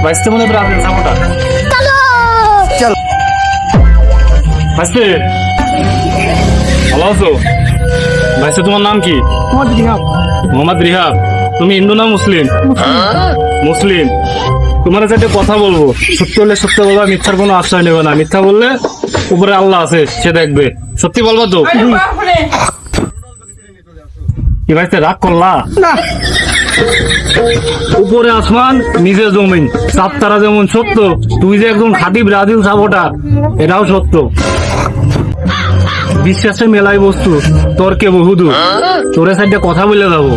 বাইসতে মনে Brazil supporter চল বাইসতে ভালো আছো? বাইসতে তোমার নাম কি? মোহাম্মদ রিহাব। তুমি হিন্দু না মুসলিম? মুসলিম। তোমার কাছে একটা কথা বলবো, সত্য হলে সত্য বলবা, মিথ্যার কোনো আশ্রয় নেবে না। মিথ্যা বললে উপরে আল্লাহ আছে, সে দেখবে। সত্যি বলবা তো? কি ভাইতে রাগ করলা? উপরে আসমান, নিচে জমিন, চাপ তারা যেমন সত্য, তুই যে একদম খাঁটি ব্রাজিল সাপোর্টার এটাও সত্য। বিশ্বাসে মেলাই বস্তু, তর্কে বহুদূর। তোর সাইডে কথা বলে যাবো,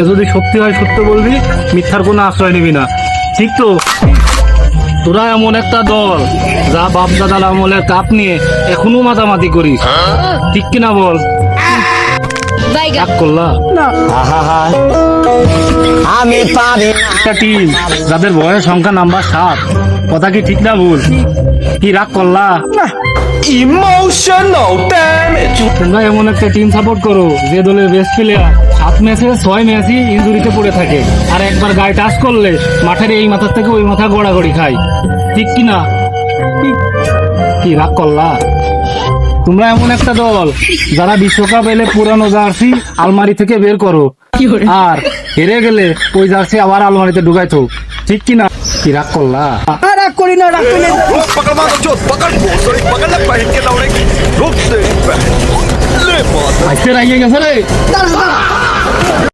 যদি সত্যি হয় সত্য বলবি, মিথ্যার কোনো আশ্রয় নিবি না, ঠিক তো? তোরা এমন একটা দল যা বাপ দাদার আমলের কাপ নিয়ে এখনো মাতামাতি করিস, ঠিক কিনা বল? রাগ করলা? আমি পারি একটা টিম যাদের বয়স সংখ্যা নাম্বার 7, কথা কি ঠিক না ভুল? কি রাগ করলা? Emotional damage. তোমরা এমন একটা টিম সাপোর্ট করো যে দলের বেস্ট প্লেয়ার 7 ম্যাচে 6 ম্যাচই ইনজুরিতে পড়ে থাকে, আর একবার গায়ে টাচ করলে মাঠের এই মাথার থেকে ওই মাথা গড়াগড়ি খায়, ঠিক কিনা? কি রাগ করলা? তোমরা এমন একটা দল যারা বিশ্বকাপ এলে পুরানো জার্সি আলমারি থেকে বের করো, আর হেরে গেলে ওই জার্সি আবার আলমারিতে ঢুকাইতো, ঠিক কিনা? কি রাগ করলা? রাগ করি না, রাগ করি না। पकड़ मारो जो पकड़ भोसड़ी पकड़ ले पहन के लौड़े की रुक दे ले बात আজকে রাগিয়ে গেছে রে।